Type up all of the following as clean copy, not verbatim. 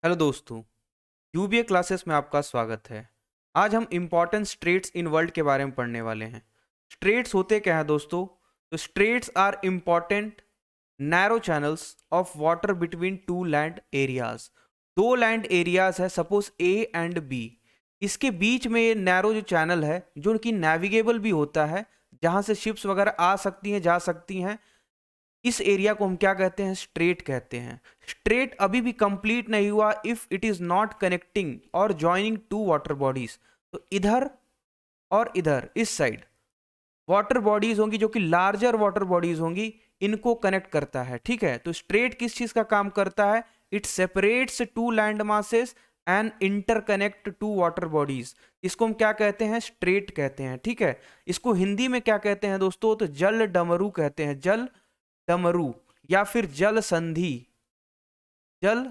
Hello दोस्तों। यूबीए classes में आपका स्वागत है। आज हम इम्पोर्टेंट स्ट्रेट्स इन वर्ल्ड के बारे में पढ़ने वाले हैं। स्ट्रेट्स होते क्या हैं दोस्तों? तो straits are important narrow channels of water between two land areas. दो लैंड एरियाज है, सपोज ए एंड बी। इसके बीच में ये नैरो जो चैनल है जो कि नेविगेबल भी होता है, जहां से शिप्स वगैरह आ सकती हैं, जा सकती हैं। इस एरिया को हम क्या कहते हैं? स्ट्रेट कहते हैं। स्ट्रेट अभी भी कंप्लीट नहीं हुआ if it is not connecting और ज्वाइनिंग टू वाटर बॉडीज। तो इधर और इधर इस साइड वाटर बॉडीज होंगी जो कि लार्जर वाटर बॉडीज होंगी, इनको कनेक्ट करता है। ठीक है, तो स्ट्रेट किस चीज का काम करता है? It separates two land masses and interconnect two water bodies. इसको हम क्या कहते हैं? स्ट्रेट कहते हैं। ठीक है, इसको हिंदी में क्या कहते हैं दोस्तों? तो जल डमरू कहते हैं। जल डमरू या फिर जल संधि। जल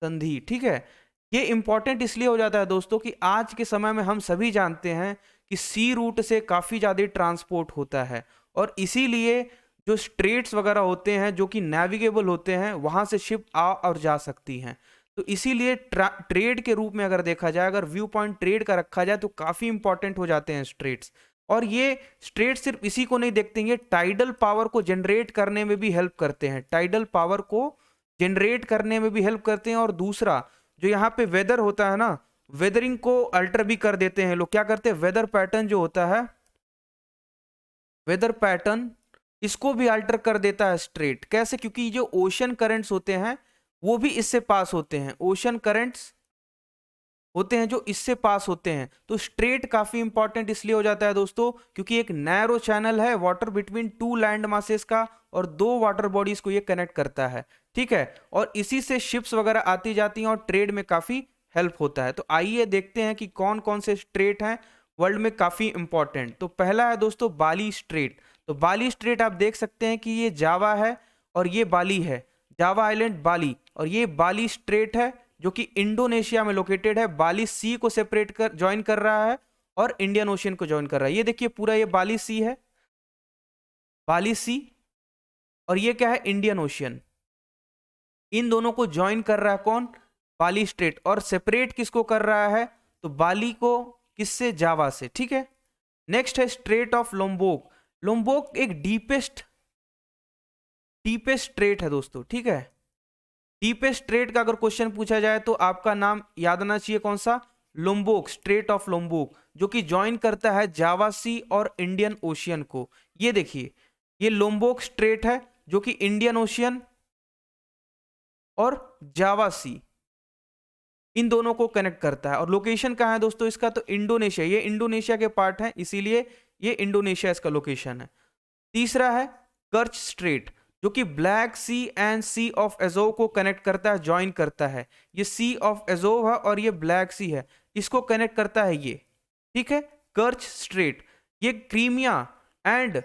संधि, ठीक है। ये इंपॉर्टेंट इसलिए हो जाता है दोस्तों कि आज के समय में हम सभी जानते हैं कि सी रूट से काफी ज्यादा ट्रांसपोर्ट होता है, और इसीलिए जो स्ट्रेट्स वगैरह होते हैं जो कि नेविगेबल होते हैं, वहां से शिप आ और जा सकती हैं। तो इसीलिए ट्रेड के रूप में अगर देखा जाए, अगर व्यू पॉइंट ट्रेड का रखा जाए, तो काफी इंपॉर्टेंट हो जाते हैं स्ट्रेट्स। और ये स्ट्रेट सिर्फ इसी को नहीं देखते हैं, ये टाइडल पावर को जनरेट करने में भी हेल्प करते हैं। टाइडल पावर को जनरेट करने में भी हेल्प करते हैं। और दूसरा, जो यहाँ पे वेदर होता है ना, वेदरिंग को अल्टर भी कर देते हैं लोग। क्या करते हैं? वेदर पैटर्न जो होता है, वेदर पैटर्न, इसको भी अल्टर कर देता है स्ट्रेट। कैसे? क्योंकि जो ओशन करंट्स होते हैं वो भी इससे पास होते हैं। ओशन करंट्स होते हैं जो इससे पास होते हैं। तो स्ट्रेट काफी इंपॉर्टेंट इसलिए हो जाता है दोस्तों क्योंकि एक नैरो चैनल है water between two land masses का, और दो वाटर बॉडीज को ये कनेक्ट करता है। ठीक है, और इसी से शिप्स वगैरह आती जाती हैं और ट्रेड में काफी हेल्प होता है। तो आइए देखते हैं कि कौन कौन से स्ट्रेट हैं वर्ल्ड में काफी इंपॉर्टेंट। तो पहला है दोस्तों बाली स्ट्रेट। तो बाली स्ट्रेट आप देख सकते हैं कि ये जावा है और ये बाली है। जावा आइलैंड, बाली, और ये बाली स्ट्रेट है जो कि इंडोनेशिया में लोकेटेड है। बाली सी को सेपरेट कर ज्वाइन कर रहा है और इंडियन ओशियन को ज्वाइन कर रहा है। ये देखिए पूरा ये बाली सी है, बाली सी, और ये क्या है? Indian ocean. इन दोनों को ज्वाइन कर रहा है कौन? बाली स्ट्रेट। और सेपरेट किसको कर रहा है? तो बाली को किससे? जावा से। ठीक है, नेक्स्ट है स्ट्रेट ऑफ लोम्बोक। लोम्बोक एक डीपेस्ट डीपेस्ट स्ट्रेट है दोस्तों। ठीक है, डीपेस्ट स्ट्रेट का अगर क्वेश्चन पूछा जाए तो आपका नाम याद आना चाहिए कौन सा? लोम्बोक, स्ट्रेट ऑफ लोम्बोक, जो कि ज्वाइन करता है जावा सी और इंडियन ओशियन को। ये देखिए, ये लोम्बोक स्ट्रेट है जो कि इंडियन ओशियन और जावा सी, इन दोनों को कनेक्ट करता है। और लोकेशन कहाँ है दोस्तों इसका? तो इंडोनेशिया। ये इंडोनेशिया के पार्ट है, इसीलिए ये इंडोनेशिया इसका लोकेशन है। तीसरा है कर्च स्ट्रेट, जो कि Black Sea and Sea of Azov को कनेक्ट करता है, ज्वाइन करता है। ये सी ऑफ एजोव है और ये ब्लैक सी है, इसको कनेक्ट करता है ये। ठीक है, कर्च स्ट्रेट। ये क्रीमिया एंड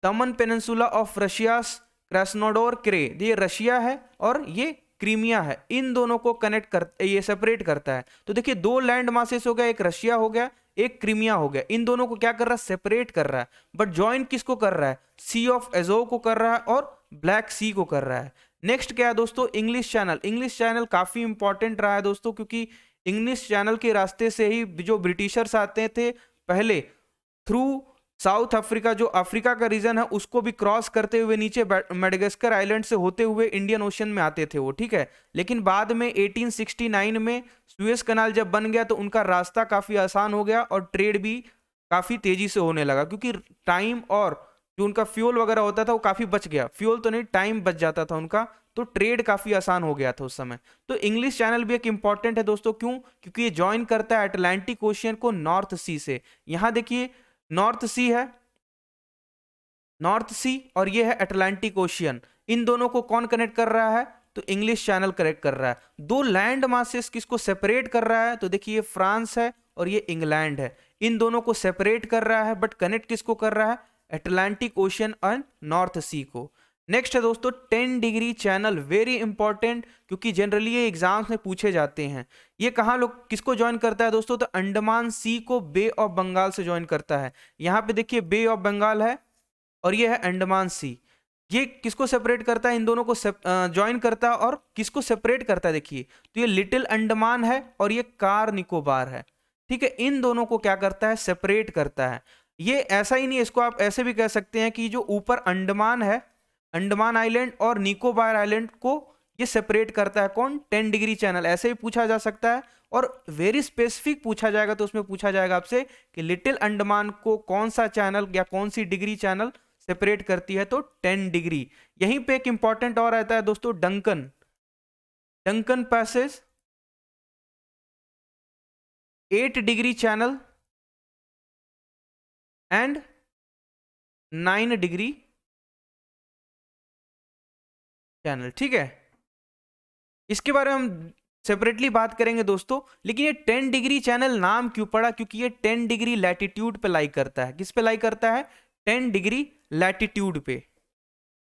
तमन पेनिनसुला ऑफ रशियास क्रास्नोडोर क्रे, ये रशिया है और ये क्रीमिया है, इन दोनों को कनेक्ट कर, ये सेपरेट करता है। तो देखिए दो लैंड मासेस हो गया, एक रशिया हो गया, एक क्रीमिया हो गया। इन दोनों को क्या कर रहा है? सेपरेट कर रहा है। बट ज्वाइन किसको कर रहा है? सी ऑफ एजो को कर रहा है और ब्लैक सी को कर रहा है। नेक्स्ट क्या है दोस्तों? English channel. इंग्लिश चैनल काफी इंपॉर्टेंट रहा है दोस्तों, क्योंकि इंग्लिश चैनल के रास्ते से ही जो ब्रिटिशर्स आते थे पहले, थ्रू साउथ अफ्रीका, जो अफ्रीका का रीजन है, उसको भी क्रॉस करते हुए नीचे मेडागास्कर आइलैंड से होते हुए इंडियन ओशन में आते थे वो। ठीक है, लेकिन बाद में 1869 में सुएज कनाल जब बन गया तो उनका रास्ता काफी आसान हो गया और ट्रेड भी काफी तेजी से होने लगा, क्योंकि टाइम और जो उनका फ्यूल वगैरह होता था वो काफी बच गया। फ्यूल तो नहीं, टाइम बच जाता था उनका, तो ट्रेड काफी आसान हो गया था उस समय। तो इंग्लिश चैनल भी एक इंपॉर्टेंट है दोस्तों। क्यों? क्योंकि ये ज्वाइन करता है अटलांटिक ओशियन को नॉर्थ सी से। यहां देखिए नॉर्थ सी है, नॉर्थ सी, और ये है अटलांटिक ओशियन। इन दोनों को कौन कनेक्ट कर रहा है? तो इंग्लिश चैनल कनेक्ट कर रहा है। दो लैंड मासेस किसको सेपरेट कर रहा है? तो देखिए ये फ्रांस है और ये इंग्लैंड है, इन दोनों को सेपरेट कर रहा है, बट कनेक्ट किसको कर रहा है? अटलांटिक ओशियन एंड नॉर्थ सी को। नेक्स्ट है दोस्तों 10 डिग्री चैनल, वेरी इंपॉर्टेंट, क्योंकि जनरली ये एग्जाम्स में पूछे जाते हैं। ये कहाँ लोग किसको ज्वाइन करता है दोस्तों? तो अंडमान सी को बे ऑफ बंगाल से ज्वाइन करता है। यहाँ पे देखिए बे ऑफ बंगाल है और ये है अंडमान सी। ये किसको सेपरेट करता है, इन दोनों को ज्वाइन करता है और किसको सेपरेट करता है, देखिए तो ये लिटिल अंडमान है और ये कार निकोबार है, ठीक है, इन दोनों को क्या करता है, सेपरेट करता है। ये ऐसा ही नहीं है, इसको आप ऐसे भी कह सकते हैं कि जो ऊपर अंडमान है, अंडमान आइलैंड और निकोबार आइलैंड को ये सेपरेट करता है कौन, 10 डिग्री चैनल, ऐसे भी पूछा जा सकता है। और वेरी स्पेसिफिक पूछा जाएगा तो उसमें पूछा जाएगा आपसे कि लिटिल अंडमान को कौन सा चैनल या कौन सी डिग्री चैनल सेपरेट करती है, तो 10 डिग्री। यहीं पे एक इंपॉर्टेंट और आता है दोस्तों, Duncan, Duncan passage 8 degree channel and 9 degree channel, ठीक है। इसके बारे में हम सेपरेटली बात करेंगे दोस्तों, लेकिन ये 10 डिग्री चैनल नाम क्यों पड़ा, क्योंकि ये 10 डिग्री लैटिट्यूड पे लाई करता है। किस पे लाई करता है, 10 डिग्री लैटिट्यूड पे,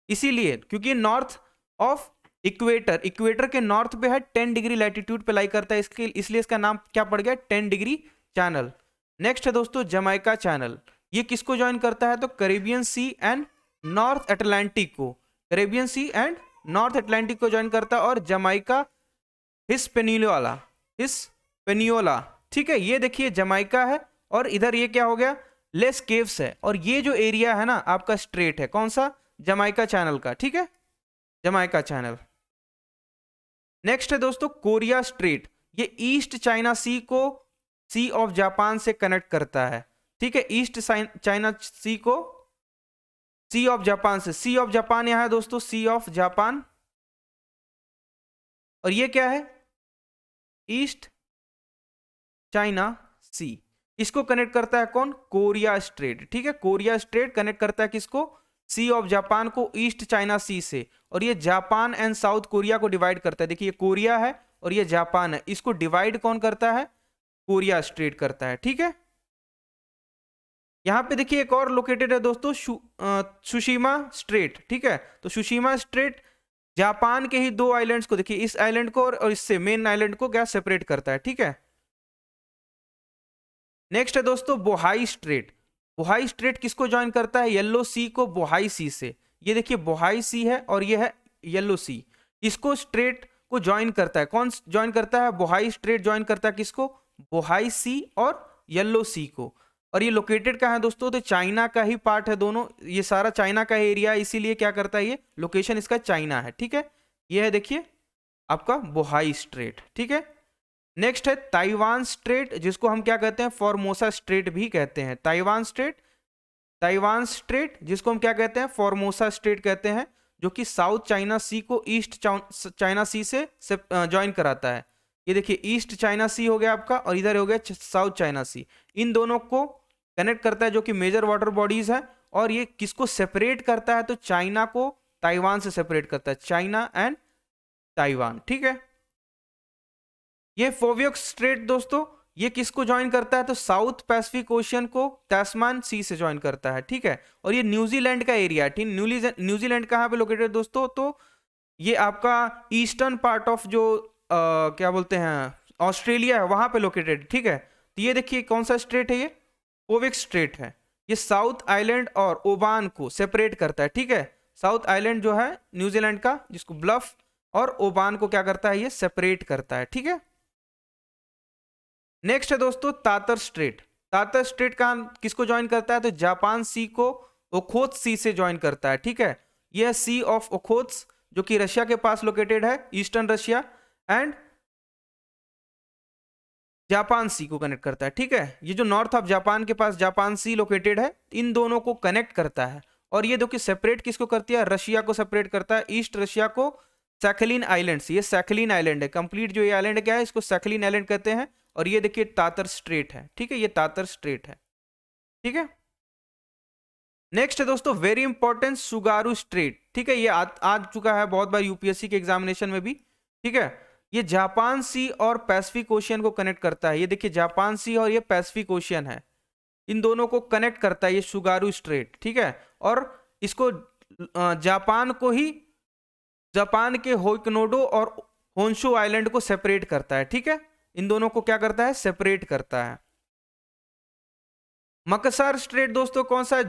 इसीलिए क्योंकि नॉर्थ ऑफ इक्वेटर, इक्वेटर के नॉर्थ पे है, 10 डिग्री लैटिट्यूड पे लाई करता है, इसके इसलिए इसका नाम क्या पड़ गया, 10 डिग्री चैनल। नेक्स्ट है दोस्तों जमाइका चैनल, ये किसको ज्वाइन करता है, तो Caribbean sea and North Atlantic को, Caribbean sea and North Atlantic को ज्वाइन करता है। और जमाइका हिस्पेनियोला, हिस्पेनियोला, ठीक है, ये देखिए जमाइका है और इधर ये क्या हो गया, लेस केव्स है, और ये जो एरिया है ना आपका स्ट्रेट है, कौन सा, जमाइका चैनल का, ठीक है, जमाइका चैनल। नेक्स्ट है दोस्तों कोरिया स्ट्रेट, ये ईस्ट चाइना सी को सी ऑफ जापान से कनेक्ट करता है, ठीक है, ईस्ट चाइना सी को सी ऑफ जापान से, सी ऑफ जापान यहां है दोस्तों, सी ऑफ जापान, और ये क्या है, ईस्ट चाइना सी, इसको कनेक्ट करता है कौन, कोरिया स्ट्रेट, ठीक है, कोरिया स्ट्रेट कनेक्ट करता है किसको, सी ऑफ जापान को ईस्ट चाइना सी से, और ये जापान एंड साउथ कोरिया को डिवाइड करता है, देखिए ये कोरिया है और ये जापान है, इसको डिवाइड कौन करता है, कोरिया स्ट्रेट करता है, ठीक है। यहां पे देखिए एक और लोकेटेड है दोस्तों, सुशीमा स्ट्रेट, ठीक है, तो सुशीमा स्ट्रेट जापान के ही दो आइलैंड्स को, देखिए इस आइलैंड को और इससे मेन आइलैंड को क्या सेपरेट करता है, ठीक है। नेक्स्ट है दोस्तों बोहाई स्ट्रेट, बोहाई स्ट्रेट किसको ज्वाइन करता है, येलो सी को बोहाई सी से, ये देखिए बोहाई सी है और ये है येलो सी, इसको स्ट्रेट को ज्वाइन करता है, कौन ज्वाइन करता है, बोहाई स्ट्रेट ज्वाइन करता है किसको, बोहाई सी और येलो सी को। और ये लोकेटेड कहाँ है दोस्तों, तो चाइना का ही पार्ट है दोनों, ये सारा चाइना का एरिया है, इसीलिए क्या करता है, ये लोकेशन इसका चाइना है, ठीक है। ये है देखिए आपका बोहाई स्ट्रेट, ठीक है। नेक्स्ट है ताइवान स्ट्रेट, जिसको हम क्या कहते हैं, फॉर्मोसा स्ट्रेट भी कहते हैं, ताइवान स्ट्रेट, ताइवान स्ट्रेट जिसको हम क्या कहते हैं, फॉर्मोसा स्ट्रेट कहते हैं, जो कि साउथ चाइना सी को ईस्ट चाइना सी से ज्वाइन कराता है। ये देखिए ईस्ट चाइना सी हो गया आपका और इधर हो गया साउथ चाइना सी, इन दोनों को कनेक्ट करता है, जो कि मेजर वाटर बॉडीज है। और ये किसको सेपरेट करता है, तो चाइना को ताइवान से सेपरेट करता है, चाइना एंड ताइवान, ठीक है। ये फोवियक स्ट्रेट दोस्तों, ये किसको ज्वाइन करता है, तो साउथ पैसिफिक ओशियन को तस्मान सी से ज्वाइन करता है, ठीक है। और ये न्यूजीलैंड का एरिया है, ठीक, न्यूजीलैंड कहाँ पे लोकेटेड दोस्तों, तो ये आपका ईस्टर्न पार्ट ऑफ जो क्या बोलते हैं ऑस्ट्रेलिया है वहां पे लोकेटेड, ठीक है। तो ये देखिए कौन सा स्ट्रेट है, ये फोविक स्ट्रेट है, ये साउथ आइलैंड और ओबान को सेपरेट करता है, ठीक है। साउथ आइलैंड जो है न्यूजीलैंड का, जिसको ब्लफ, और ओबान को क्या करता है, ये सेपरेट करता है, ठीक है। नेक्स्ट है दोस्तों तातर स्ट्रेट, तातर स्ट्रेट का किसको ज्वाइन करता है, तो जापान सी को ओखोत्स सी से ज्वाइन करता है, ठीक है। यह सी ऑफ ओखोत्स जो कि रशिया के पास लोकेटेड है, ईस्टर्न रशिया, एंड जापान सी को कनेक्ट करता है, ठीक है। ये जो नॉर्थ ऑफ जापान के पास जापान सी लोकेटेड है, इन दोनों को कनेक्ट करता है। और ये देखिए सेपरेट किसको करती है, रशिया को सेपरेट करता है, ईस्ट रशिया को सैखलिन आइलैंड से, ये सैखलिन आइलैंड है, कंप्लीट जो ये आइलैंड क्या है, इसको सैखलिन आइलैंड कहते हैं। और ये देखिए तातर स्ट्रेट है, ठीक है, ये तातर स्ट्रेट है, ठीक है। नेक्स्ट है दोस्तों वेरी इंपॉर्टेंट सुगारू स्ट्रेट, ठीक है, ये आ चुका है बहुत बार यूपीएससी के एग्जामिनेशन में भी, ठीक है। ये जापान सी और पैसिफिक ओशियन को कनेक्ट करता है, ये देखिए जापान सी और ये पैसिफिक ओशियन है, इन दोनों को कनेक्ट करता है ये सुगारू स्ट्रेट, ठीक है। और इसको जापान को ही जापान के होइकनोडो और होन्शु आइलैंड को सेपरेट करता है, ठीक है। इन दोनों को क्या करता है, सेपरेट करता है। मकसर स्ट्रेट दोस्तों कौन सा,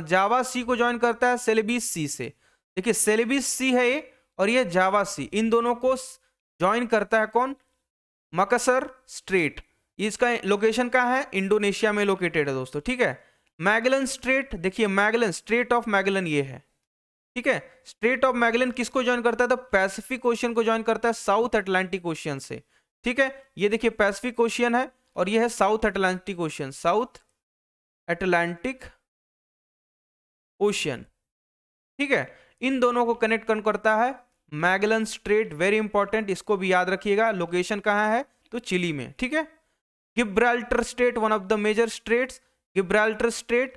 जावा सी को ज्वाइन करता है सेलेबीस सी से, देखिए सेलेबिस सी है ये, और ये जावा सी, इन दोनों को ज्वाइन करता है कौन? मकसर स्ट्रेट। इसका लोकेशन कहाँ है? इंडोनेशिया में लोकेटेड है दोस्तों, ठीक है। मैगलन स्ट्रेट, देखिए मैगलन, स्ट्रेट ऑफ मैगलन ये है, ठीक है। स्ट्रेट ऑफ मैगलन किसको ज्वाइन करता है? तो पैसिफिक ओशियन को ज्वाइन करता है साउथ अटलांटिक ओशियन से, ठीक है। ये देखिए पैसिफिक ओशियन है और ये है south Atlantic ocean, south Atlantic ocean, ठीक है। इन दोनों को कनेक्ट कौन करता है? मैगलन स्ट्रेट, वेरी इंपॉर्टेंट, इसको भी याद रखिएगा। लोकेशन कहाँ है? तो चिली में, ठीक है। Gibraltar Strait, one of the major straits. Gibraltar Strait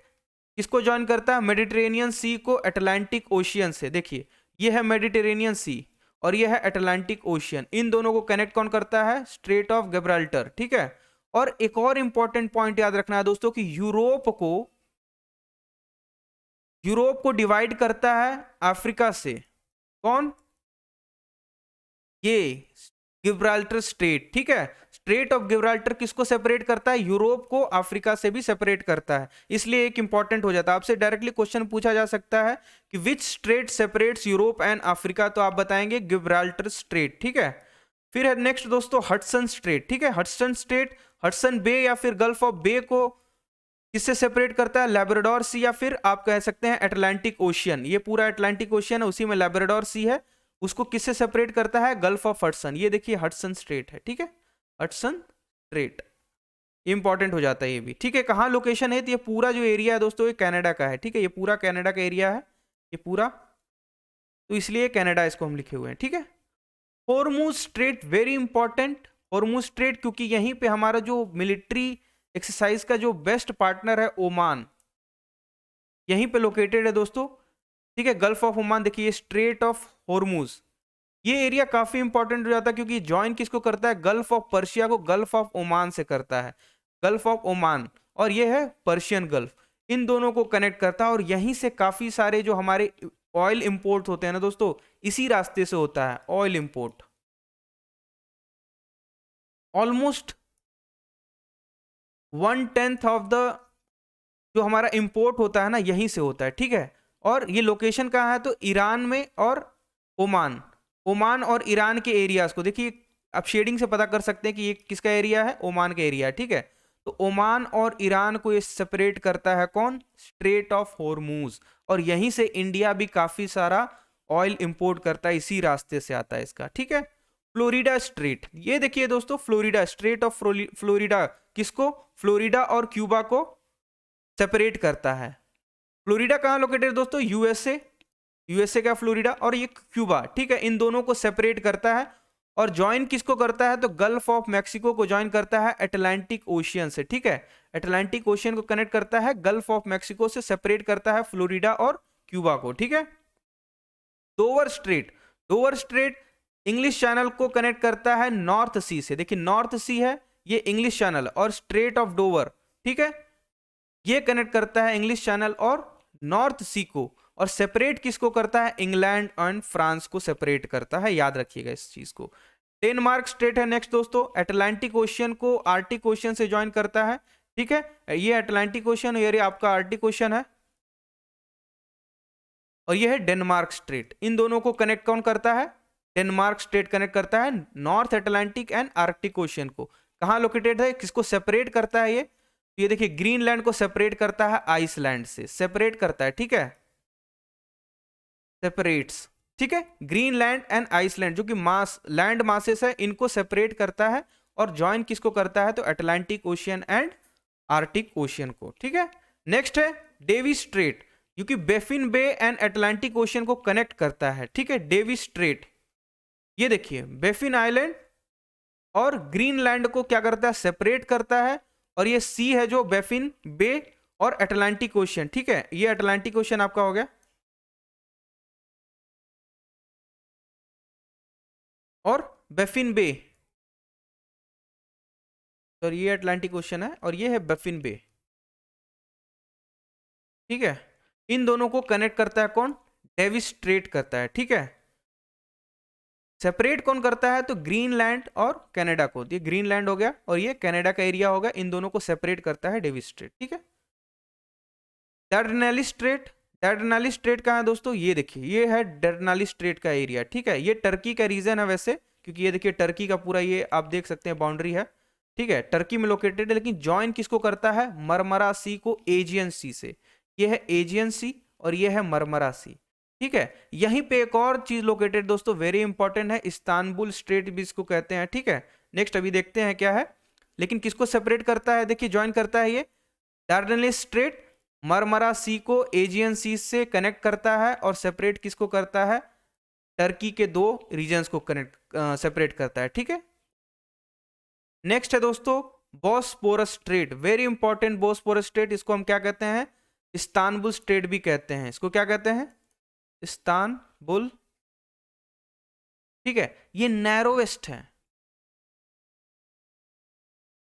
किसको ज्वाइन करता है? मेडिटेरेनियन सी को अटलांटिक ओशियन से। देखिए ये है मेडिटेरेनियन सी और ये है अटलांटिक ओशियन, इन दोनों को कनेक्ट कौन करता है? स्ट्रेट ऑफ गिब्राल्टर, ठीक है। और एक और इंपॉर्टेंट पॉइंट याद रखना है दोस्तों कि यूरोप को डिवाइड करता है अफ्रीका से कौन? ये गिब्राल्टर स्ट्रेट, ठीक है। स्ट्रेट ऑफ गिब्राल्टर किसको सेपरेट करता है? यूरोप को अफ्रीका से भी सेपरेट करता है, इसलिए एक इंपॉर्टेंट हो जाता है। आपसे डायरेक्टली क्वेश्चन पूछा जा सकता है कि which strait separates Europe and Africa, तो आप बताएंगे गिब्राल्टर स्ट्रेट, ठीक है। फिर है नेक्स्ट दोस्तों हडसन स्ट्रेट, ठीक है। हडसन स्ट्रेट, हडसन बे या फिर गल्फ ऑफ बे को किससे सेपरेट करता है? लैब्राडोर सी या फिर आप कह सकते हैं अटलांटिक ओशियन। ये पूरा अटलांटिक ओशियन है, उसी में लैब्राडोर सी है, उसको किससे सेपरेट करता है? Gulf of Hudson. ये देखिए हडसन स्ट्रेट है, ठीक है, हडसन स्ट्रेट, इंपॉर्टेंट हो जाता है ये भी, ठीक है। कहाँ लोकेशन है? तो ये पूरा जो एरिया है दोस्तों ये कनाडा का है, ठीक है। ये पूरा कनाडा का एरिया है, ये पूरा, तो इसलिए कनाडा इसको हम लिखे हुए हैं, ठीक है। Hormuz strait, very important, Hormuz strait, क्योंकि यहीं पे हमारा जो मिलिट्री एक्सरसाइज का जो बेस्ट पार्टनर है ओमान, यहीं पे लोकेटेड है दोस्तों, ठीक है। गल्फ ऑफ ओमान, देखिए स्ट्रेट ऑफ हॉर्मुज, ये एरिया काफी इंपॉर्टेंट हो जाता है क्योंकि ज्वाइन किसको करता है? गल्फ ऑफ पर्शिया को गल्फ ऑफ ओमान से करता है, गल्फ ऑफ ओमान, और ये है पर्शियन गल्फ, इन दोनों को कनेक्ट करता है। और यहीं से काफी सारे जो हमारे ऑयल इंपोर्ट होते हैं ना दोस्तों, इसी रास्ते से होता है oil import. Almost 1/10 of the जो हमारा इंपोर्ट होता है ना, यहीं से होता है, ठीक है। और ये लोकेशन कहाँ है? तो ईरान में और ओमान, ओमान और ईरान के एरियाज को देखिए, आप शेडिंग से पता कर सकते हैं कि ये किसका एरिया है? ओमान का एरिया है, ठीक है। तो ओमान और ईरान को ये सेपरेट करता है कौन? Straight of Hormuz. और यहीं से इंडिया भी काफी सारा ऑयल इंपोर्ट करता है, इसी रास्ते से आता है इसका, ठीक है। फ्लोरिडा स्ट्रेट, ये देखिए दोस्तों फ्लोरिडा, स्ट्रेट ऑफ फ्लोरिडा किसको? फ्लोरिडा और क्यूबा को सेपरेट करता है। फ्लोरिडा कहाँ लोकेटेड है दोस्तों? यूएसए, यूएसए का फ्लोरिडा, और ये क्यूबा, ठीक है। इन दोनों को सेपरेट करता है और ज्वाइन किसको करता है? तो गल्फ ऑफ मैक्सिको को ज्वाइन करता है अटलांटिक ओशियन से, ठीक है। अटलांटिक ओशियन को कनेक्ट करता है गल्फ ऑफ मैक्सिको से, सेपरेट करता है फ्लोरिडा और क्यूबा को, ठीक है। Dover straight, Dover straight English channel को कनेक्ट करता है नॉर्थ सी से। देखिए नॉर्थ सी है ये इंग्लिश चैनल, और स्ट्रेट ऑफ डोवर, ठीक है, ये कनेक्ट करता है इंग्लिश चैनल और नॉर्थ सी को। और सेपरेट किसको करता है? इंग्लैंड एंड फ्रांस को सेपरेट करता है, याद रखिएगा इस चीज को। डेनमार्क स्टेट है नेक्स्ट दोस्तों, अटलांटिक ओशियन को आर्टिक ओशियन से ज्वाइन करता है, ठीक है। ये अटलांटिक ओशियन, ये आपका आर्टिक ओशियन है, और ये है डेनमार्क स्ट्रेट। इन दोनों को कनेक्ट कौन करता है? डेनमार्क स्टेट कनेक्ट करता है north Atlantic and Arctic Ocean को। कहाँ लोकेटेड है? किसको सेपरेट करता है? ये देखिए ग्रीनलैंड को सेपरेट करता है आइसलैंड से, सेपरेट करता है, ठीक है, सेपरेट्स, ठीक है। ग्रीनलैंड एंड आइसलैंड जो कि मास लैंड मासेस है, इनको सेपरेट करता है और ज्वाइन किसको करता है? तो Atlantic Ocean and Arctic Ocean को, ठीक है। नेक्स्ट है डेविस स्ट्रेट, क्योंकि Baffin Bay and Atlantic Ocean को कनेक्ट करता है, ठीक है। डेविस स्ट्रेट, ये देखिए बेफिन आइलैंड और ग्रीनलैंड को क्या करता है? सेपरेट करता है। और ये सी है जो बेफिन बे और अटलांटिक ओशियन, ठीक है, ये अटलांटिक ओशियन आपका हो गया, और बेफिन बे, तो ये अटलांटिक ओशियन है और ये है बेफिन बे, ठीक है। इन दोनों को कनेक्ट करता है कौन? डेविस स्ट्रेट करता है, ठीक है। सेपरेट कौन करता है? तो ग्रीनलैंड और कनाडा को, ये ग्रीनलैंड हो गया और ये कनाडा का एरिया होगा, इन दोनों को सेपरेट करता है डेविस स्ट्रेट, ठीक है। डार्डेनेली स्ट्रेट, डर्डानेलिस स्ट्रेट कहाँ है दोस्तों, ये देखिए ये है डर्डानेलिस स्ट्रेट का एरिया, ठीक है। ये टर्की का रीजन है वैसे, क्योंकि ये देखिए टर्की का पूरा ये आप देख सकते हैं बाउंड्री है, ठीक है, टर्की में लोकेटेड है। लेकिन ज्वाइन किसको करता है, मरमरा सी को एजियन सी से। ये है एजियन सी और ये है मरमरा सी, ठीक है। यहीं पे एक और चीज लोकेटेड दोस्तों, वेरी इंपॉर्टेंट है, इस्तांबुल स्ट्रेट भी इसको कहते हैं, ठीक है। नेक्स्ट अभी देखते हैं क्या है, लेकिन किसको सेपरेट करता है, देखिए ज्वाइन करता है ये डार्डेनेलिस स्ट्रेट, मरमरा सी को एजियन सी से कनेक्ट करता है, और सेपरेट किसको करता है, टर्की के दो रीजन्स को कनेक्ट सेपरेट करता है, ठीक है। नेक्स्ट है दोस्तों Bosporus straight, very important Bosporus straight, इसको हम क्या कहते हैं, इस्तांबुल स्ट्रेट भी कहते हैं, इसको क्या कहते हैं, इस्तांबुल, ठीक है। ये नैरोवेस्ट है,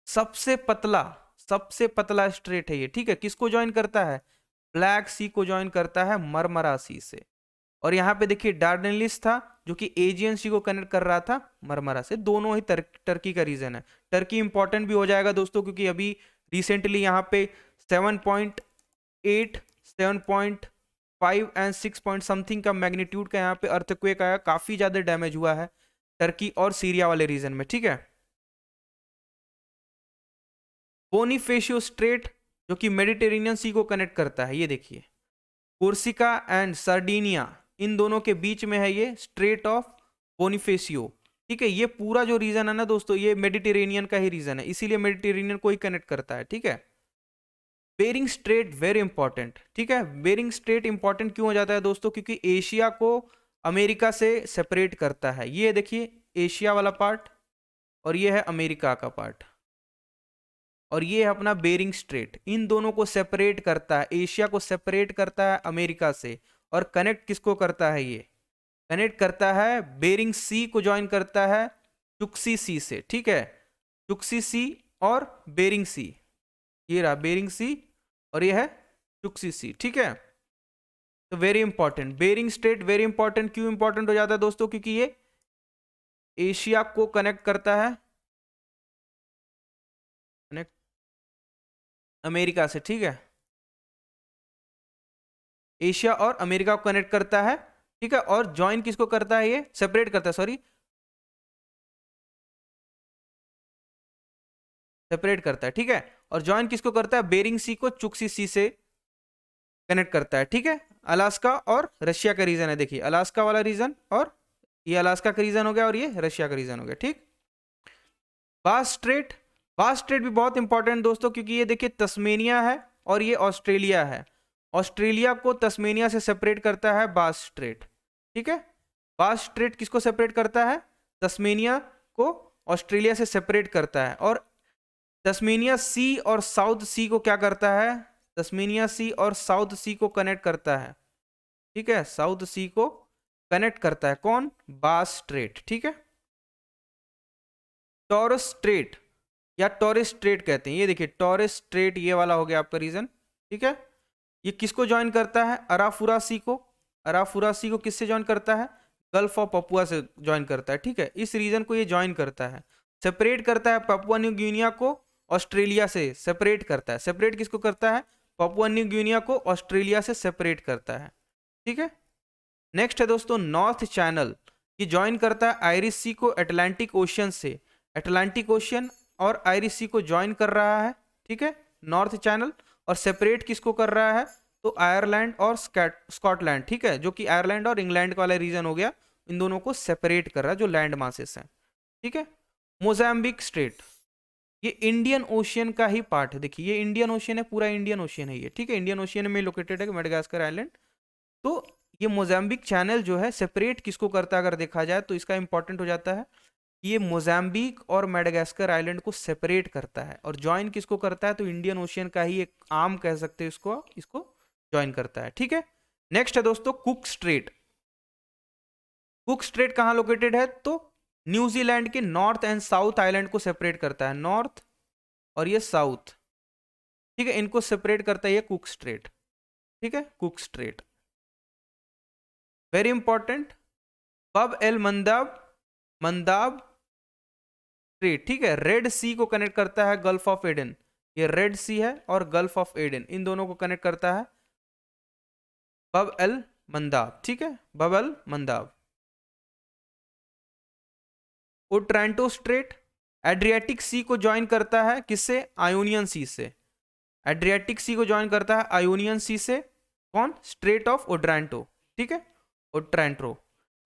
सबसे पतला स्ट्रेट है ये, ठीक है। किसको ज्वाइन करता है, ब्लैक सी को ज्वाइन करता है मरमरा सी से। और यहाँ पे देखिए डार्डेनलिस था जो कि एजियन सी को कनेक्ट कर रहा था मरमरा से, दोनों ही टर्की का रीजन है। टर्की इंपॉर्टेंट भी हो जाएगा दोस्तों, क्योंकि अभी रिसेंटली यहाँ पे 7.8, 7.5 एंड 6 पॉइंट समथिंग का मैग्नीट्यूड का यहाँ पे अर्थक्वेक आया, काफी ज्यादा डैमेज हुआ है टर्की और सीरिया वाले रीजन में, ठीक है। बोनीफेशियो स्ट्रेट जो कि मेडिटेरेनियन सी को कनेक्ट करता है, ये देखिए कोर्सिका एंड सर्डिनिया, इन दोनों के बीच में है ये स्ट्रेट ऑफ बोनीफेशियो, ठीक है। ये पूरा जो रीजन है ना दोस्तों, ये मेडिटेरेनियन का ही रीजन है, इसीलिए मेडिटेरेनियन को ही कनेक्ट करता है, ठीक है। बेरिंग स्ट्रेट वेरी इंपॉर्टेंट, ठीक है। बेरिंग स्ट्रेट इंपॉर्टेंट क्यों हो जाता है दोस्तों, क्योंकि एशिया को अमेरिका से सेपरेट करता है, ये देखिए एशिया वाला पार्ट और ये है अमेरिका का पार्ट, और ये है अपना बेरिंग स्ट्रेट, इन दोनों को सेपरेट करता है, एशिया को सेपरेट करता है अमेरिका से, और कनेक्ट किसको करता है, ये कनेक्ट करता है बेरिंग सी को ज्वाइन करता है चुक्सी सी से, ठीक है। चुक्सी सी और बेरिंग सी, ये रहा बेरिंग सी और ये है चुक्सी सी, ठीक है। तो very important Bering Strait, very important, क्यों इंपॉर्टेंट हो जाता है दोस्तों, क्योंकि ये एशिया को कनेक्ट करता है, कनेक्ट अमेरिका से, ठीक है, एशिया और अमेरिका को कनेक्ट करता है, ठीक है। और ज्वाइन किसको करता है, ये सेपरेट करता है, सॉरी सेपरेट करता है, ठीक है। और ज्वाइन किसको करता है, बेरिंग सी को चुक्सी सी से कनेक्ट करता है, ठीक है। अलास्का और रशिया का रीजन है, देखिए अलास्का वाला रीजन, और ये अलास्का का रीजन हो गया और ये रशिया का रीजन हो गया, ठीक। बास स्ट्रेट, बास स्ट्रेट भी बहुत इंपॉर्टेंट दोस्तों, क्योंकि ये देखिए तस्मेनिया है और ये ऑस्ट्रेलिया है, ऑस्ट्रेलिया को तस्मेनिया से सेपरेट करता है बास स्ट्रेट, ठीक है। बास स्ट्रेट किसको सेपरेट करता है, तस्मेनिया को ऑस्ट्रेलिया से सेपरेट करता है, और तस्मेनिया सी और साउथ सी को क्या करता है, तस्मेनिया सी और साउथ सी को कनेक्ट करता है, ठीक है, साउथ सी को कनेक्ट करता है कौन, बास स्ट्रेट, ठीक है। टॉरस स्ट्रेट या टॉरस स्ट्रेट कहते हैं, ये देखिए टॉरस स्ट्रेट ये वाला हो गया आपका रीजन, ठीक है। ये किसको ज्वाइन करता है, अराफुरा सी को, अराफुरा सी को किससे ज्वाइन करता है, गल्फ ऑफ पपुआ से ज्वाइन करता है, ठीक है। इस रीजन को ये ज्वाइन करता है, सेपरेट करता है पपुआ न्यू गिनिया को ऑस्ट्रेलिया से, सेपरेट करता है, सेपरेट किसको करता है, पपुआ न्यू गिनिया को ऑस्ट्रेलिया से सेपरेट करता है, ठीक है। नेक्स्ट है दोस्तों नॉर्थ चैनल, ये ज्वाइन करता है आयरिश सी को अटलांटिक ओशियन से, अटलांटिक ओशियन और आयरिश सी को ज्वाइन कर रहा है, ठीक है, नॉर्थ चैनल। और सेपरेट किसको कर रहा है, तो आयरलैंड और स्कॉटलैंड, ठीक है, जो कि आयरलैंड और इंग्लैंड वाला रीजन हो गया, इन दोनों को सेपरेट कर रहा है जो लैंड मासेस हैं, ठीक है। मोजाम्बिक स्ट्रेट, ये इंडियन ओशियन का ही पार्ट है, देखिए ये इंडियन ओशियन है, पूरा इंडियन ओशियन है ये, ठीक है, इंडियन ओशियन में लोकेटेड है मेडागास्कर आइलैंड। तो ये मोजाम्बिक चैनल जो है सेपरेट किसको करता है, अगर देखा जाए तो इसका इंपॉर्टेंट हो जाता है, ये मोजाम्बिक और मेडागास्कर आइलैंड को सेपरेट करता है, और ज्वाइन किसको करता है, तो इंडियन ओशियन का ही एक आर्म कह सकते हैं इसको, इसको ज्वाइन करता है, ठीक है। नेक्स्ट है दोस्तों कुक स्ट्रेट, कुक स्ट्रेट कहाँ लोकेटेड है, तो न्यूजीलैंड के नॉर्थ एंड साउथ आइलैंड को सेपरेट करता है, नॉर्थ और ये साउथ, ठीक है, इनको सेपरेट करता है ये कुक स्ट्रेट, ठीक है, कुक स्ट्रेट वेरी इंपॉर्टेंट। बब एल मंदाब, मंदाब स्ट्रेट, ठीक है, रेड सी को कनेक्ट करता है गल्फ ऑफ एडन, ये रेड सी है और गल्फ ऑफ एडन, इन दोनों को कनेक्ट करता है, बब एल मंदाब, ठीक है, Bab el Mandeb. Otranto strait Adriatic sea को ज्वाइन करता है किससे? आयोनियन सी से। एड्रियाटिक सी को ज्वाइन करता है आयोनियन सी से। कौन? स्ट्रेट ऑफ ओट्रांटो, ठीक है, ओट्रांटो।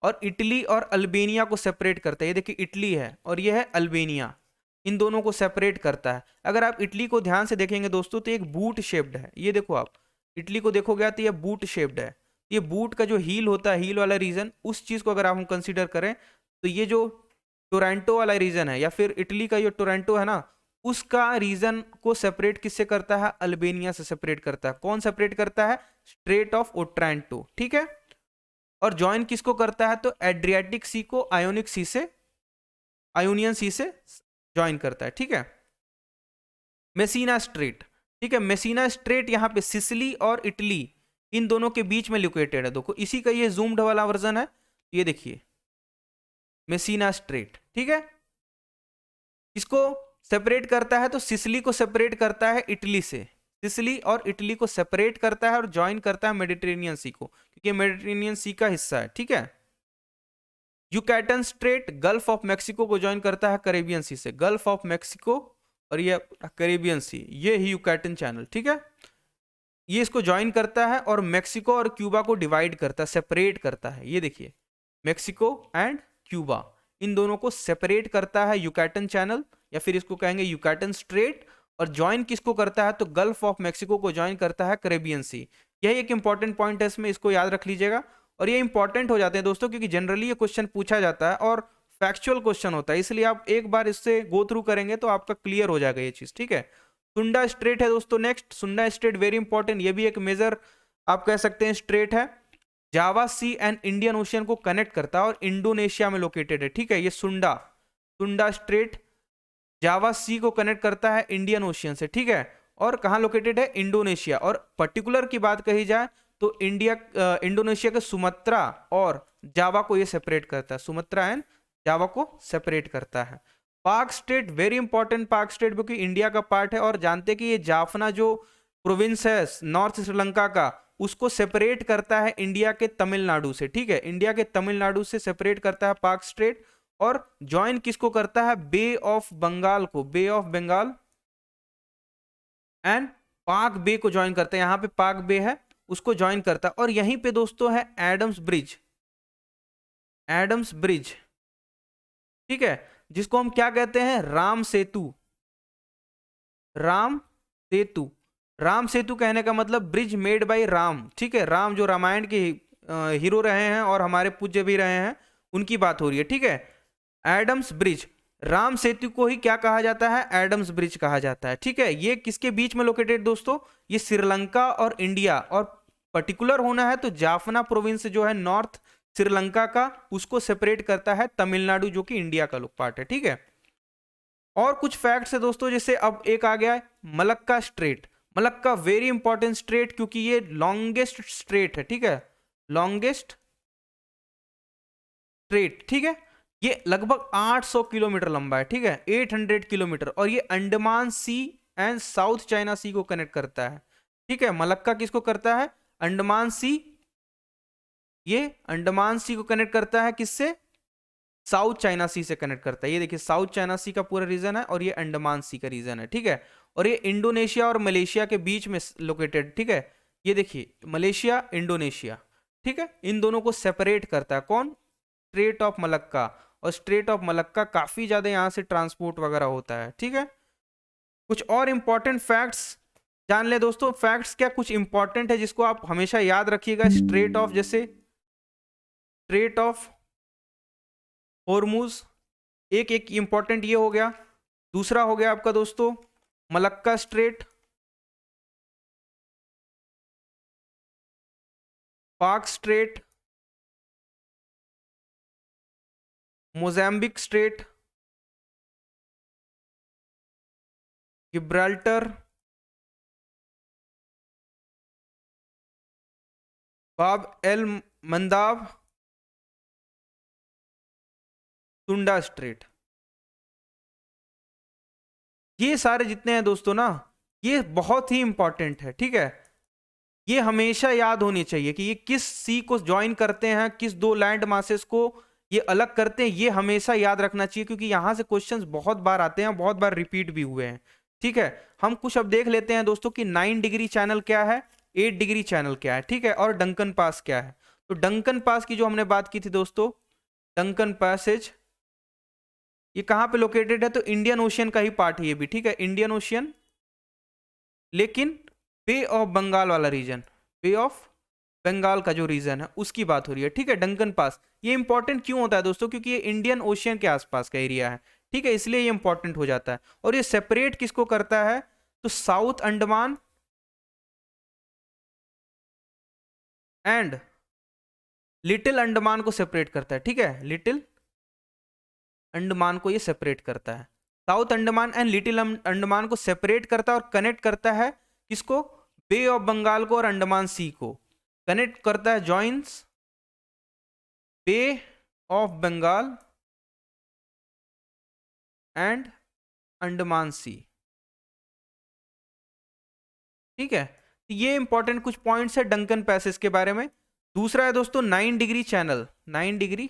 और इटली और अल्बेनिया को सेपरेट करता है। ये देखिए इटली है और ये है अल्बेनिया, इन दोनों को सेपरेट करता है। अगर आप इटली को ध्यान से देखेंगे दोस्तों तो एक बूट शेप्ड है, ये देखो आप इटली को देखोगे तो ये बूट शेप्ड है। ये बूट का जो हील होता है, हील वाला रीजन, उस चीज को अगर हम कंसिडर करें तो ये जो टोरंटो वाला रीजन है या फिर इटली का जो टोरंटो है ना, उसका रीजन को सेपरेट किससे करता है? अल्बेनिया से सेपरेट करता है। कौन सेपरेट करता है? स्ट्रेट ऑफ ओट्रांटो, ठीक है। और ज्वाइन किसको करता है? तो एड्रियाटिक सी को आयोनिक सी से, आयोनियन सी से ज्वाइन करता है, ठीक है। मेसिना स्ट्रेट, ठीक है, मेसिना स्ट्रेट यहाँ पे सिसिली और इटली इन दोनों के बीच में लोकेटेड है। देखो इसी का ये जूम्ड वाला वर्जन है, ये देखिए मेसिना स्ट्रेट, ठीक है। इसको सेपरेट करता है तो सिसिली को सेपरेट करता है इटली से, सिसिली और इटली को सेपरेट करता है और ज्वाइन करता है मेडिटेरेनियन सी को, क्योंकि मेडिटेरेनियन सी का हिस्सा है, ठीक है। यूकैटन स्ट्रेट गल्फ ऑफ मेक्सिको को ज्वाइन करता है कैरेबियन सी से, गल्फ ऑफ मेक्सिको और ये कैरेबियन सी, ये ही यूकैटन चैनल, ठीक है। ये इसको ज्वाइन करता है और मेक्सिको और क्यूबा को डिवाइड करता है, सेपरेट करता है। ये देखिए मेक्सिको एंड क्यूबा इन दोनों को सेपरेट करता है यूकैटन चैनल, या फिर इसको कहेंगे यूकैटन स्ट्रेट। और ज्वाइन किसको करता है? तो गल्फ ऑफ मेक्सिको को ज्वाइन करता है कैरेबियन सी। यही एक इंपॉर्टेंट पॉइंट है इसमें, इसको याद रख लीजिएगा। और ये इंपॉर्टेंट हो जाते हैं दोस्तों क्योंकि जनरली ये क्वेश्चन पूछा जाता है और फैक्चुअल क्वेश्चन होता है, इसलिए आप एक बार इससे गो थ्रू करेंगे तो आपका क्लियर हो जाएगा ये चीज, ठीक है। सुंडा स्ट्रेट है दोस्तों नेक्स्ट, सुंडा स्ट्रेट वेरी इंपॉर्टेंट, ये भी एक मेजर आप कह सकते हैं स्ट्रेट है। जावा सी एंड इंडियन ओशियन को कनेक्ट करता है और इंडोनेशिया में लोकेटेड है, ठीक है। ये सुंडा, सुंडा स्ट्रेट जावा सी को कनेक्ट करता है इंडियन ओशियन से, ठीक है। और कहाँ लोकेटेड है? इंडोनेशिया। और पर्टिकुलर की बात कही जाए तो इंडोनेशिया के सुमत्रा और जावा को ये सेपरेट करता है, सुमत्रा एंड जावा को सेपरेट करता है। पाक स्टेट वेरी इंपॉर्टेंट, पाक स्टेट क्योंकि इंडिया का पार्ट है और जानते हैं कि ये जाफना जो प्रोविंस है नॉर्थ श्रीलंका का, उसको सेपरेट करता है इंडिया के तमिलनाडु से, ठीक है। इंडिया के तमिलनाडु से सेपरेट करता है पाक स्टेट। और ज्वाइन किसको करता है? बे ऑफ बंगाल को, बे ऑफ बंगाल एंड पाक बे को ज्वाइन करता है। यहां पे पाक बे है उसको ज्वाइन करता है। और यहीं पे दोस्तों है एडम्स ब्रिज, एडम्स ब्रिज, ठीक है, जिसको हम क्या कहते हैं? राम सेतु, राम सेतु। राम सेतु कहने का मतलब ब्रिज मेड बाय राम, ठीक है। राम जो रामायण के हीरो रहे हैं और हमारे पूज्य भी रहे हैं, उनकी बात हो रही है, ठीक है। एडम्स ब्रिज, राम सेतु को ही क्या कहा जाता है? एडम्स ब्रिज कहा जाता है, ठीक है। ये किसके बीच में लोकेटेड दोस्तों? ये श्रीलंका और इंडिया, और पर्टिकुलर होना है तो जाफना प्रोविंस जो है नॉर्थ श्रीलंका का, उसको सेपरेट करता है तमिलनाडु जो कि इंडिया का पार्ट है, ठीक है। और कुछ फैक्ट्स है दोस्तों, जैसे अब एक आ गया है Malacca strait. Malacca very important straight क्योंकि ये लॉन्गेस्ट स्ट्रेट है, ठीक है, लॉन्गेस्ट स्ट्रेट, ठीक है। ये लगभग 800 किलोमीटर लंबा है, ठीक है, 800 किलोमीटर। और ये अंडमान सी एंड साउथ चाइना सी को कनेक्ट करता है, ठीक है। मलक्का किसको करता है? अंडमान सी, ये अंडमान सी को कनेक्ट करता है किससे? साउथ चाइना सी से कनेक्ट करता है। ये देखिए साउथ चाइना सी का पूरा रीजन है और ये अंडमान सी का रीजन है, ठीक है। और ये इंडोनेशिया और मलेशिया के बीच में लोकेटेड, ठीक है। ये देखिए मलेशिया इंडोनेशिया, ठीक है, इन दोनों को सेपरेट करता है कौन? Straight of Malacca. और स्ट्रेट ऑफ मलक्का काफी ज्यादा यहाँ से ट्रांसपोर्ट वगैरह होता है, ठीक है। कुछ और इंपॉर्टेंट फैक्ट्स जान ले दोस्तों। फैक्ट्स क्या कुछ इंपॉर्टेंट है जिसको आप हमेशा याद रखिएगा। स्ट्रेट ऑफ, जैसे स्ट्रेट ऑफ होर्मुज, एक इंपॉर्टेंट ये हो गया। दूसरा हो गया आपका दोस्तों मलक्का स्ट्रेट, पाक स्ट्रेट, मोजाम्बिक स्ट्रेट, गिब्राल्टर, बाब एल मंदाब, सुंडा स्ट्रेट। ये सारे जितने हैं दोस्तों ना, ये बहुत ही इंपॉर्टेंट है, ठीक है। ये हमेशा याद होनी चाहिए कि ये किस सी को ज्वाइन करते हैं, किस दो लैंड मासेस को ये अलग करते हैं, ये हमेशा याद रखना चाहिए, क्योंकि यहां से क्वेश्चंस बहुत बार आते हैं, बहुत बार रिपीट भी हुए हैं। ठीक है, हम कुछ अब देख लेते हैं दोस्तों कि 9 डिग्री चैनल क्या है, 8 डिग्री चैनल क्या है, ठीक है, और डंकन पास क्या है। तो डंकन पास की जो हमने बात की थी दोस्तों, डंकन पैसेज ये कहां पे लोकेटेड है, तो इंडियन ओशियन का ही पार्ट है ये भी, ठीक है, इंडियन ओशियन, लेकिन बे ऑफ बंगाल वाला रीजन, बे ऑफ बंगाल का जो रीजन है उसकी बात हो रही है, ठीक है। डंकन पास ये इंपॉर्टेंट क्यों होता है दोस्तों, क्योंकि ये इंडियन ओशियन के आसपास का एरिया है, ठीक है, इसलिए ये इंपॉर्टेंट हो जाता है। और ये सेपरेट किसको करता है, तो south Andaman and little Andaman को सेपरेट करता है, ठीक है, लिटिल अंडमान को ये सेपरेट करता है, south Andaman and little Andaman को सेपरेट करता है और कनेक्ट करता है किसको, बे ऑफ बंगाल को और अंडमान सी को कनेक्ट करता है, joins bay of Bengal and Andaman sea, ठीक है। तो ये इंपॉर्टेंट कुछ पॉइंट्स है डंकन पैसेज के बारे में। दूसरा है दोस्तों 9 degree channel, 9 degree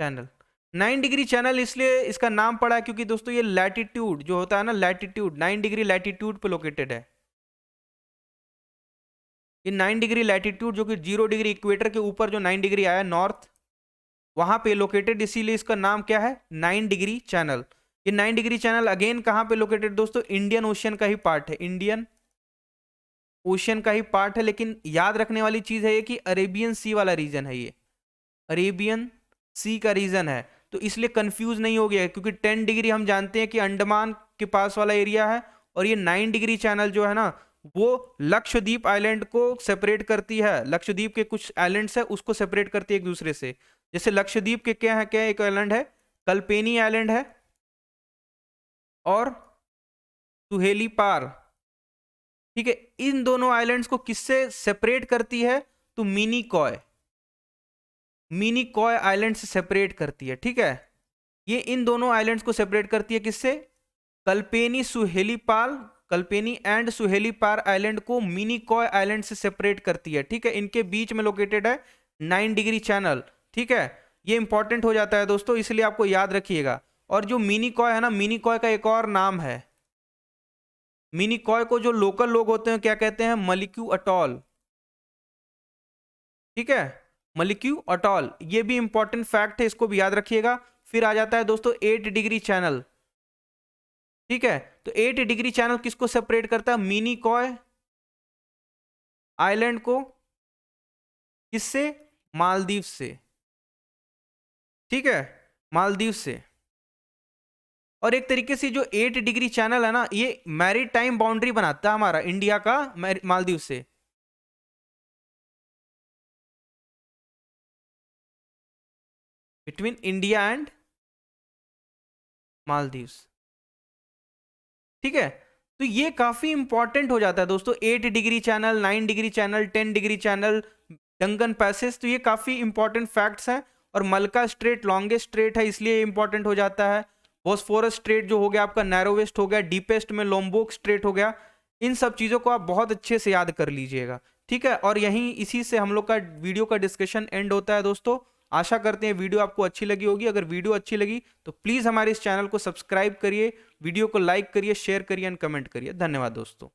channel, 9 degree channel इसलिए इसका नाम पड़ा है क्योंकि दोस्तों ये लैटिट्यूड जो होता है ना, लैटिट्यूड 9 डिग्री लैटिट्यूड पे लोकेटेड है। ये 9 डिग्री लैटिट्यूड जो कि 0 डिग्री इक्वेटर के ऊपर जो 9 डिग्री आया नॉर्थ, वहां पे लोकेटेड, इसीलिए इसका नाम क्या है, 9 डिग्री चैनल। ये 9 डिग्री चैनल अगेन कहां पे लोकेटेड दोस्तों, इंडियन ओशियन का ही पार्ट है, इंडियन ओशियन का ही पार्ट है, लेकिन याद रखने वाली चीज है ये कि अरेबियन सी वाला रीजन है, ये अरेबियन सी का रीजन है, तो इसलिए कंफ्यूज नहीं हो गया है, क्योंकि 10 डिग्री हम जानते हैं कि अंडमान के पास वाला एरिया है, और ये 9 डिग्री चैनल जो है ना वो लक्षद्वीप आइलैंड को सेपरेट करती है, लक्षद्वीप के कुछ आइलैंड्स है उसको सेपरेट करती है एक दूसरे से। जैसे लक्षद्वीप के क्या है, क्या एक आइलैंड है कल्पेनी आइलैंड है, और सुहेली पार, ठीक है, इन दोनों आइलैंड्स को किससे सेपरेट करती है, तो mini coy, mini coy island से सेपरेट करती है, ठीक है। ये इन दोनों आइलैंड्स को सेपरेट करती है किससे, कल्पेनी सुहेलीपाल, कल्पेनी एंड सुहेलीपार आइलैंड को मिनी कॉय आइलैंड से सेपरेट करती है, ठीक है। इनके बीच में लोकेटेड है 9 डिग्री चैनल, ठीक है। ये इंपॉर्टेंट हो जाता है दोस्तों, इसलिए आपको याद रखिएगा। और जो मिनी कॉय है ना, मिनी कॉय का एक और नाम है, मिनी कॉय को जो लोकल लोग होते हैं क्या कहते हैं, मलिक्यू अटॉल, ठीक है, मलिक्यू अटॉल, ये भी इंपॉर्टेंट फैक्ट है, इसको भी याद रखिएगा। फिर आ जाता है दोस्तों 8 डिग्री चैनल, ठीक है। तो 8 डिग्री चैनल किसको सेपरेट करता है, मिनी कॉय आइलैंड को किससे, मालदीव से, ठीक है, मालदीव से। और एक तरीके से जो 8 डिग्री चैनल है ना, ये मैरीटाइम बाउंड्री बनाता है हमारा इंडिया का मालदीव से, बिटवीन इंडिया एंड मालदीव्स, ठीक है। तो ये काफी इंपॉर्टेंट हो जाता है दोस्तों, 8 degree channel, 9 degree channel, 10 degree channel, Duncan passage, तो ये काफी इंपॉर्टेंट फैक्ट्स हैं। और मलका स्ट्रेट लॉन्गेस्ट स्ट्रेट है इसलिए इंपॉर्टेंट हो जाता है। बोस्फोरस स्ट्रेट जो हो गया आपका नैरोवेस्ट हो गया, डीपेस्ट में लोम्बोक स्ट्रेट हो गया। इन सब चीजों को आप बहुत अच्छे से याद कर लीजिएगा, ठीक है। और यहीं इसी से हम लोग का वीडियो का डिस्कशन एंड होता है दोस्तों। आशा करते हैं वीडियो आपको अच्छी लगी होगी। अगर वीडियो अच्छी लगी तो प्लीज हमारे इस चैनल को सब्सक्राइब करिए, वीडियो को लाइक करिए, शेयर करिए एंड कमेंट करिए। धन्यवाद दोस्तों।